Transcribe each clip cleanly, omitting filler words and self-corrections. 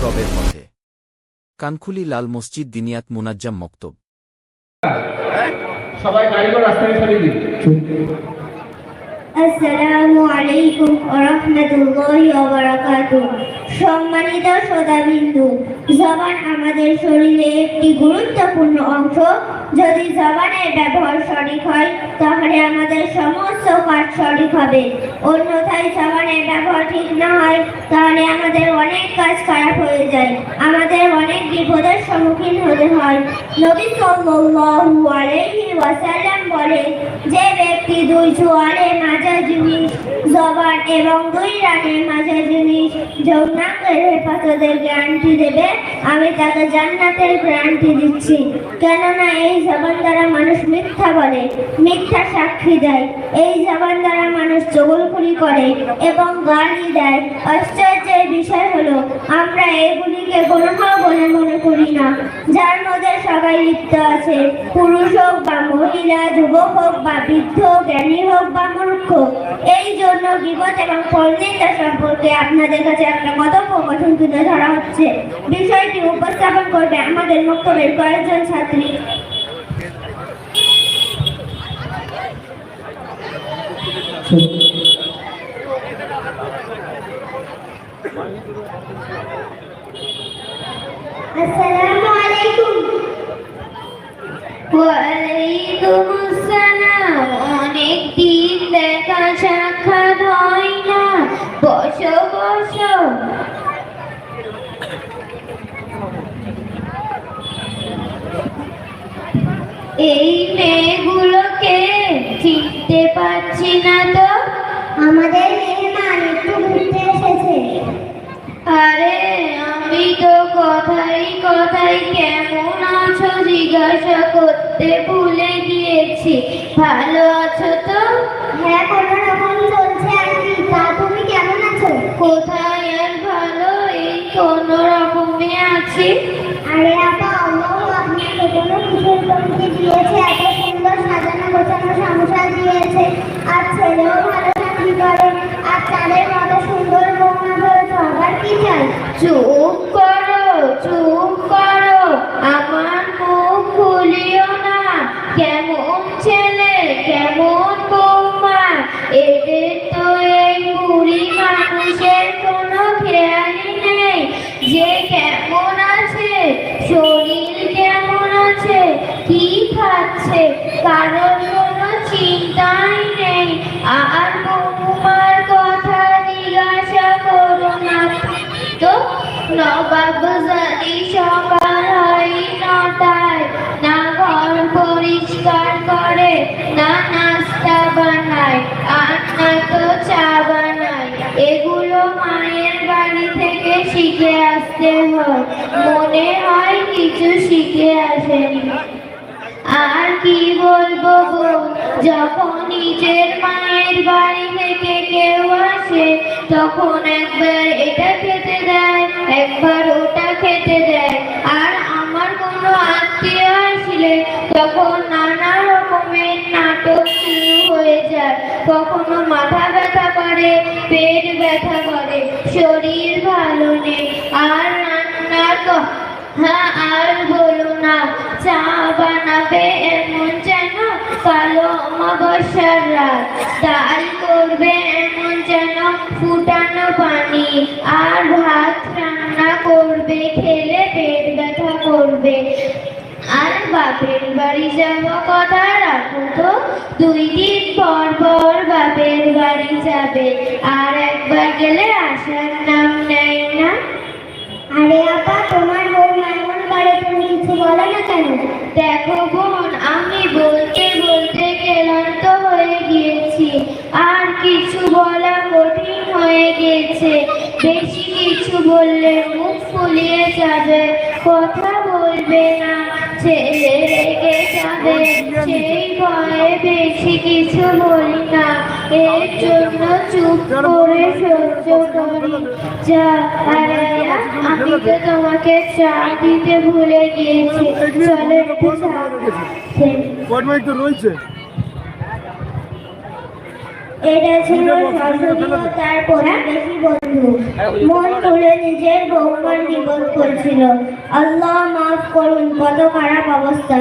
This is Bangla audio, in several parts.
রবের পথে। কানখুলি লাল মসজিদ দিনিয়াত মুনাজ্জাম মক্তব। সবাই গাড়িগুলো রাস্তায় সরিয়ে দিন। আসসালামু আলাইকুম ওয়া রাহমাতুল্লাহি ওয়া বারাকাতুহু। সম্মানিত শ্রোতাবিন্দু, জবান আমাদের শরীরে একটি গুরুত্বপূর্ণ অংশ। যদি জবানের ব্যবহার সঠিক হয় তাহলে আমাদের সমস্ত কাজ সঠিক হবে। অন্যথায় জবানের ব্যবহার ঠিক না হয় তাহলে আমাদের অনেক কাজ খারাপ হয়ে যায়, আমাদের অনেক বিপদের সম্মুখীন হতে হয়। নবী সাল্লাল্লাহু আলাইহি ওয়াসাল্লাম বলেন, যে ব্যক্তি দুই চোয়ালের মাঝামাঝি জবান এবং দুই রানের মাঝামাঝি যৌনাঙ্গের হেফাজতের গ্যারান্টি দেবে, আমি তাকে জান্নাতের গ্যারান্টি দিচ্ছি। কেননা এই জবান দ্বারা মানুষ মিথ্যা বলে, মিথ্যা সাক্ষী দেয়। এই জবান দ্বারা মানুষ চগলখড়ি করে এবং গালি দেয়। আশ্চর্যের বিষয় হলো আমরা এগুলিকে গুনাহ বলে মনে করি না, যার মধ্যে সবাই লিপ্ত আছে। পুরুষ হোক বা মহিলা, যুবক হোক বা বৃদ্ধ, জ্ঞানী হোক বা মূর্খ। এই জন্য গীবত এবং পরনিন্দা সম্পর্কে আপনাদের কাছে একটা কথোপকথন তুলে ধরা হচ্ছে। বিষয়টি উপস্থাপন করবে আমাদের মক্তবের কয়েকজন ছাত্রী। আসসালামু আলাইকুম। ওয়ালাইকুম আসসালাম। অনেক দিন দেখা সাক্ষাৎ হয় না, বসো বসো। এই মেয়েগুলোকে চিনতে পারছি না তো। আমাদের মেহমান একটু ঘুরতে এসেছে। আরে আমি তো কথাই কথাই কেমন আছো জিজ্ঞাসা করতে ভুলে গিয়েছি। ভালো আছো তো? হ্যাঁ, কোনো রকম চলছে আন্টি। তা তুমি কেমন আছো? কোথায় আর ভালো, এই কোনো রকমে আছি। আরে আপা, আল্লাহ আপনাকে কোনো কিছুর কমতি দিয়েছে, এত সুন্দর সাজানো গোছানো সংসার দিয়েছে, আর ছেলেও ভালো চাকরি করে, আর তাদের মতো সুন্দর বৌমা ধরেছ, আবার কি চাই? চুপ করো, চুপ করো, আমার মুখ খুলিও না। কেমন ছেলে, কেমন বৌমা, এদের তো এই বুড়ি মানুষের কোনো খেয়ালই নেই যে কেমন আছে, শরীর কেমন আছে, কি খাচ্ছে, কারোর কোনো চিন্তাই নেই। আর বৌমার কথা জিজ্ঞাসা করো না তো। নবাবজাদি সকাল হয় 9টায়, না ঘর পরিষ্কার করে, না নাস্তা বানায়, আর না তো চা বানায়। এগুলো মায়ের বাড়ি থেকে শিখে আসতে হয়। মনে হয় কিছু শিখে আসেনি। আর কি বলবো গো, যখন নিজের মায়ের বাড়ি থেকে কেউ আসে তখন একবার এটা খেতে দেয়, একবার ওটা খেতে দেয়। আর আমার কোনো আত্মীয় আসলে তখন নানা রকমের নাটক শুরু হয়ে যায়। কখনো মাথা ব্যথা করে, পেট ব্যথা করে, শরীর ভালো নেই, আর রান্নার হ্যাঁ আর বলো না, চা বানাবে এমন যেন কালো অমাবস্যার রাত, ডাল করবে এমন যেন ফুটানো পানি, আর ভাত রান্না করবে, খেলে পেট ব্যথা করবে। আর বাপের বাড়ি যাব কথা রাখো তো, 2 দিন পর পর বাপের বাড়ি যাবে, আর একবার গেলে আসার নাম নেয় না। আরে আপা, তোমার বৌমা এমন করে, তুমি কিছু বলো না কেন? দেখো বোন, আমি বলতে বলতে ক্লান্ত হয়ে গিয়েছি, আর কিছু বলা কঠিন হয়ে গেছে। বেশি কিছু বললে মুখ ফুলিয়ে যাবে, কথা বলবে না, ছেলে রেগে যাবে, সেই ভয়ে বেশি কিছু বলি না। এর জন্য চুপ করে সহ্য করি। যা, আরে আমি তো তোমাকে চা দিতে ভুলে গিয়েছি, চলো একটু চা। রয়েছে। এটা ছিল শাশুড়ি ও তার প্রতিবেশী বন্ধু। মন খুলে নিজের বৌমার নিবন্ধ করছিল। আল্লাহ মাফ করুন, কত খারাপ অবস্থা।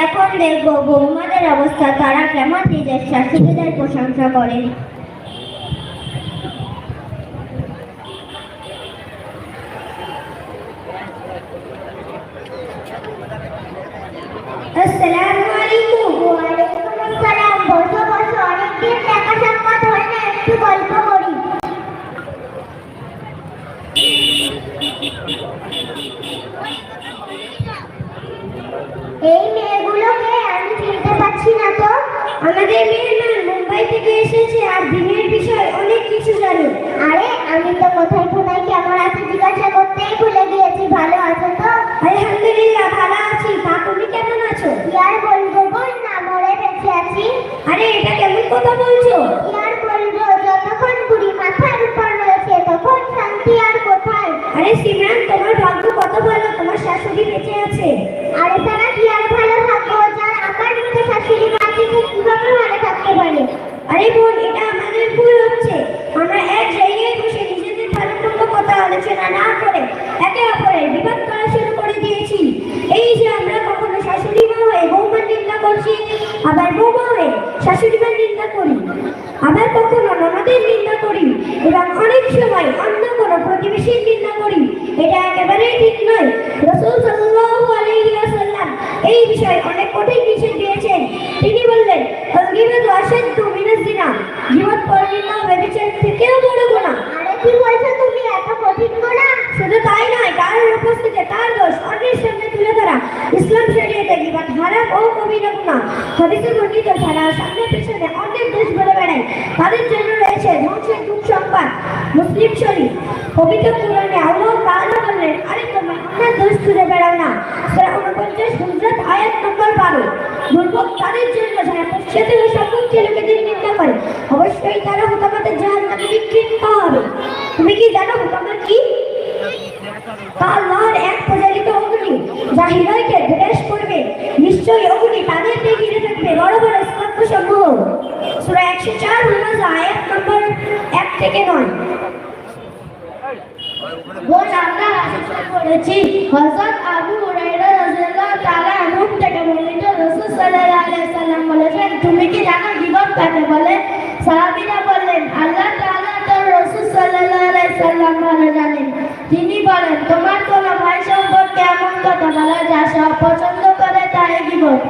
এখন দেখবো বৌমাদের অবস্থা, তারা কেমন নিজের শাশুড়িদের প্রশংসা করে। আসসালামু আলাইকুম। ওয়ালাইকুম আসসালাম। বসো বসো, অনেকদিন দেখা সাক্ষাৎ হয় না, একটু গল্প করি। এই মেয়েগুলোকে আমি চিনতে পারছি না তো। আমাদের মেহমান মুম্বাই থেকে এসেছে আর দিনের বিষয় অনেক কিছু জানে। আরে আমি তো কোথায় কোথায় কেমন আছে জিজ্ঞাসা করতেই ভুলে গিয়েছি। ভালো আছো তো? আলহামদুলিল্লাহ ভালো আছি। তা তুমি কেমন আছো? কি আর বলবো বোন, না মরে বেঁচে আছি। আরে এটা কেমন কথা বলছো? কি আর বলবো, যতক্ষণ বুড়ি মাথার উপর রয়েছে তখন শান্তি আর কোথায়। আরে সিমরান, তোমার ভাগ্য কত ভালো, তোমার শাশুড়ি বেঁচে আছে। আরে তারা কি আর ভালো থাকবো, যার আমার মতো শাশুড়ি মা থেকে কিভাবে ভালো থাকতে পারে? আরে বোন, এটা আমাদের ভুল হচ্ছে। আমরা এক জায়গায় বসে নিজেদের ভালো মন্দ কথা আলোচনা না করে একে অপরের বিবাদ করা শুরু করে দিয়েছি। এই যে আমরা কখনো শাশুড়ি মা হয়ে বৌমার নিন্দা করছি, আবার বৌমা হয়ে শাশুড়ি মার নিন্দা করি, আবার কখনো ননদের নিন্দা করি, এবং অনেক সময় অন্য কোনো প্রতিবেশীর নিন্দা করি। এটা একেবারেই ঠিক নয়। রাসূল সাল্লাল্লাহু আলাইহি ওয়াসাল্লাম এই বিষয়ে অনেক কঠিন নিষেধ দিয়েছেন। তিনি বললেন, আল-গীবাতু আশাদ্দু মিনাজ জিনা, গীবত পরনিন্দা ব্যভিচার থেকেও বড় গুনাহ। আরে কি বলছো তুমি, এত কঠিন গুনাহ? শুধু তাই নয়, কারোর উপস্থিতিতে তার দোষ অন্যের সামনে তুলে ধরা ইসলাম শরীয়তে গীবত হারাম ও কবিরা গুনাহ। হাদিসে বর্ণিত, যারা সামনে পেছনে অন্যের দোষ বলে বেড়ায় তাদের জন্য রয়েছে ধ্বংসের দুঃসংবাদ। মুসলিম শরীফ পবিত্র কুরআনে আল্লাহ তাআলা বললেন, আরে তোমরা অন্যের দোষ খুঁজে বেড়াও না। সূরা 49 হুজরাত আয়াত নম্বর 12। দুর্ভোগ তাদের জন্য যারা পশ্চাতে ও সম্মুখে লোকেদের নিন্দা করে, অবশ্যই তারা হুতামাতে জাহান্নামে নিক্ষিপ্ত হবে। তুমি কি জানো হুতামা কি? তা আল্লাহর এক প্রজ্বলিত অগ্নি, যা হৃদয়কে গ্রাস করবে। নিশ্চয়ই অগ্নি তাদেরকে ঘিরে থাকবে বড় বড় স্তম্ভ সমূহ। সূরা 104 হুমাযা আয়াত নম্বর 1 থেকে 9। বোন, আমরা পড়েছি হযরত আবু হুরায়রা রাদিয়াল্লাহু তাআলা আনহু থেকে বর্ণিত, রাসূল সাল্লাল্লাহু আলাইহি সাল্লাম বলেছেন, তুমি কি জানো গীবত কাকে বলে? সাহাবীরা বললেন, আল্লাহ তাআলা তার রাসূল সাল্লাল্লাহু আলাইহি সাল্লাম ভালো জানেন। তিনি বলেন, তোমার কোনো ভাই সম্পর্কে এমন কথা বলা যা সে অপছন্দ করে, তাই গীবত।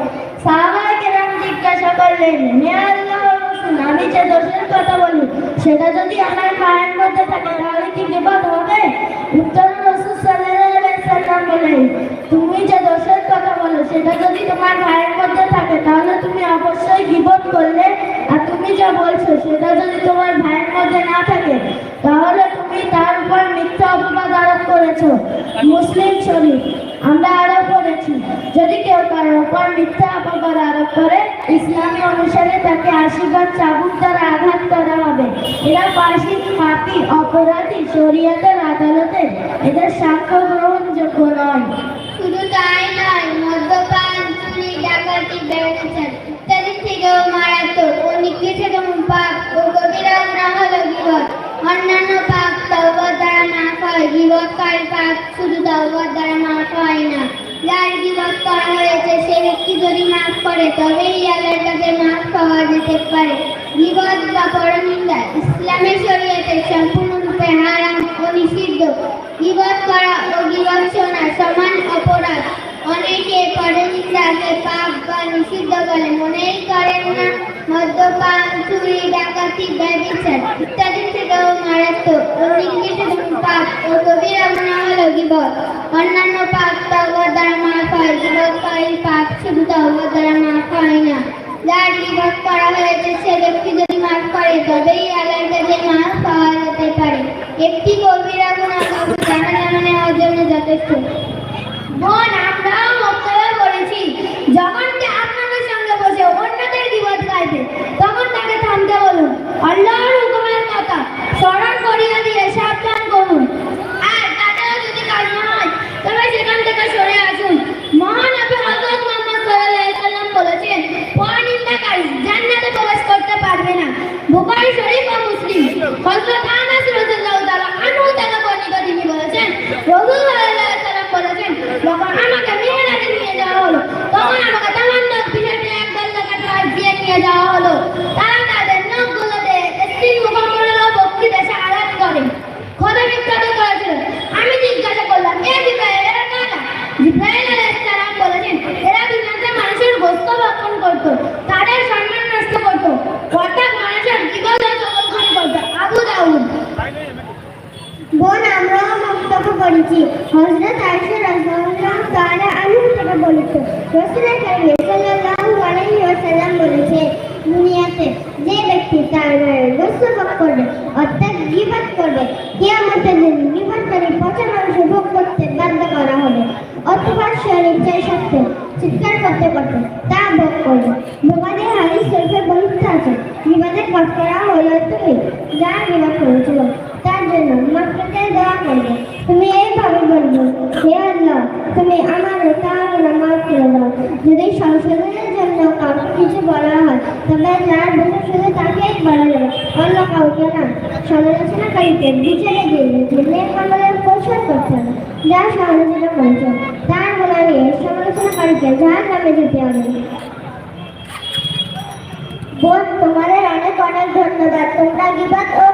সাহাবায়ে কেরাম জিজ্ঞাসা করলেন, হে আল্লাহর রাসূল, আমি যে দোষের কথা বলি সেটা যদি আমার ভাইয়ের মধ্যে থাকে তাহলে কি গীবত হবে? উত্তরে রাসূল সাল্লাল্লাহু আলাইহি সাল্লাম বলেন, তুমি যে দোষের কথা বলো সেটা যদি তোমার ভাইয়ের মধ্যে থাকে তাহলে তুমি অবশ্যই গীবত করলে, আর তুমি যা বলছো সেটা যদি তোমার ভাইয়ের মধ্যে না থাকে তাহলে তুমি তার উপর মিথ্যা অপবাদ আরোপ করেছো। মুসলিম শরীফ আমরা আরো পড়েছি, যদি কেউ কারোর উপর মিথ্যা অপবাদ আরোপ করে, ইসলামী অনুসারে তাকে 80 বার চাবুক দ্বারা আঘাত করা হবে। এরা ফাসিক, পাপী, অপরাধী, শরীয়তের আদালতে এদের সাক্ষ্য গ্রহণযোগ্য নয়। শুধু তাই নয়, মদ্যপান, চুরি, ডাকাতি, ব্যভিচার ইত্যাদি থেকেও মারাত্মক ও নিকৃষ্টতম পাপ ও কবিরা গুনাহ হলো গীবত। অন্যান্য পাপ তওবার দ্বারা মাফ হয়, গীবতকারী পাপ শুধু তওবার দ্বারা মাফ হয় না। যার গীবত করা হয়েছে সে ব্যক্তি যদি মাফ করে তবেই আল্লাহর কাছে মাফ পাওয়া যেতে পারে। গীবত বা পরনিন্দা ইসলামের শরীয়তে সম্পূর্ণরূপে হারাম ও নিষিদ্ধ। গীবত করা ও গীবত শোনা সমান অপরাধ। অনেকে পরনিন্দাকে পাপ বা নিষিদ্ধ বলে মনেই করেন না। মদ্যপান, চুরি, ডাকাতি, ব্যভিচার ইত্যাদি থেকেও মারাত্মক ও নিকৃষ্টতম পাপ ও কবিরা গুনাহ হলো গীবত। অন্যান্য পাপ তওবার দ্বারা মাফ হয়, গীবতকারী পাপ শুধু তওবার দ্বারা মাফ হয় না। যার গীবত করা হয়েছে সে ব্যক্তি যদি মাফ করে তবেই আল্লাহর কাছে মাফ পাওয়া যেতে পারে। একটি কবিরা গুনাহ জাহান্নামে নেওয়ার জন্য যথেষ্ট। বোন, আমরাও বক্তব্য করেছি, যখন কে আপনাদের সঙ্গে বসে অন্যদের গীবত গাইবে তখন তাকে থামতে বলুন, আল্লাহর হুকুমের কথা স্মরণ করিয়ে দিয়ে সাবধান করুন। আর তাতেও যদি কাজ না হয় তবে সেখান থেকে সরে আসুন। মহান নবী হযরত মুহাম্মদ সাল্লাল্লাহু আলাইহি ওয়াসাল্লাম বলেছেন, পরনিন্দাকারী জান্নাতে প্রবেশ করতে পারবে না। বুখারী হযরত আনাস রাদিয়াল্লাহু তাআলা আনহু থেকে বর্ণিত তিনি বলেছেন রাসূল সাল্লাল্লাহু আলাইহি ওয়াসাল্লাম বলেছেন যখন আমাকে মিহরাজে নিয়ে যাওয়া হলো তখন আমাকে তামান্নার পিছনে একদল লোকের কাছে দিয়ে নিয়ে যাওয়া হলো তারা তাদের নখগুলোতে স্ত্রীর মুখমণ্ডল ও বক্ষি দেশে আঘাত করে খোদা বিখ্যাত করেছিল আমি জিজ্ঞাসা করলাম এ জিব্রাইল এরা কারা জিব্রাইল আলাইহিস সালাম বলেছেন এরা দুনিয়াতে মানুষের গোশত ভক্ষণ করত তাদের সম্মান নষ্ট করত অর্থাৎ মানুষের জীবন জবরদখল করত আবু দাউদ বোন আমরাও বক্তব্য করেছি হযরত আয়েশা রাদিয়াল্লাহু তাআলা আনহা থেকে বলেছে রাসূল কারীম সাল্লাল্লাহু আলাইহি ওয়াসাল্লাম বলেছে দুনিয়াতে যে ব্যক্তি তার মায়ের গোশত ভোগ করবে অর্থাৎ গীবত করবে কিয়ামতের দিন গীবতকারী পচা মাংস ভোগ করতে বাধ্য করা হবে অথবা সে ইচ্ছার সাথে চিৎকার করতে করতে তা ভোগ করবে বুখারী হাদিস শরীফে বর্ণিত আছে গীবতের কাজ করা হলো তুমি যা গীবত করেছিল তার জন্য মাত্রকে দোয়া করবে তুমি এইভাবে বলবে হে আল্লাহ তুমি আমার তার নামাজ করে দাও যদি সংশোধনের জন্য কাউকে কিছু বলা হয় তবে যার বলে শুধু তাকেই বলা যাবে অন্য কাউকে না সমালোচনাকারীকে বিচারে দিয়ে দিনের আমলের পরিশোধ করতে হবে যা সমালোচনা করেছে তার বলা নিয়ে সমালোচনাকারীকে যার নামে যেতে হবে বোন তোমাদের অনেক অনেক ধন্যবাদ তোমরা গীবত ও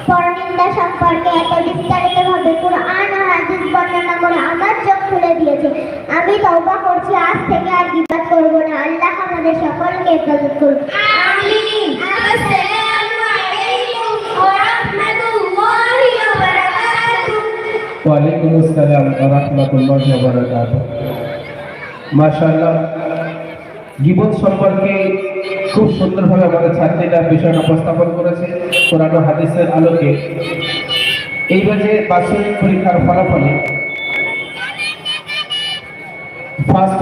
পরনিন্দা সম্পর্কে এত বিস্তারিত ভাবে কুরআন ও হাদিস বর্ণনা করে আমার চোখ খুলে দিয়েছে আমি তওবা করছি আজ থেকে আর গীবত করব না আল্লাহ আমাদের সকলকে হেফাজত করুন আমিন আসসালামু আলাইকুম ওয়া রাহমাতুল্লাহি ওয়া বারাকাতুহু ওয়ালাইকুম আসসালাম ওয়া রাহমাতুল্লাহি ওয়া বারাকাতুহু মাশাআল্লাহ গীবত সম্পর্কে খুব সুন্দরভাবে আমাদের ছাত্রীরা বিষয়টা উপস্থাপন করেছে কোরআন ও হাদিসের আলোকে এইবার যে বার্ষিক পরীক্ষার ফলাফলে ফার্স্ট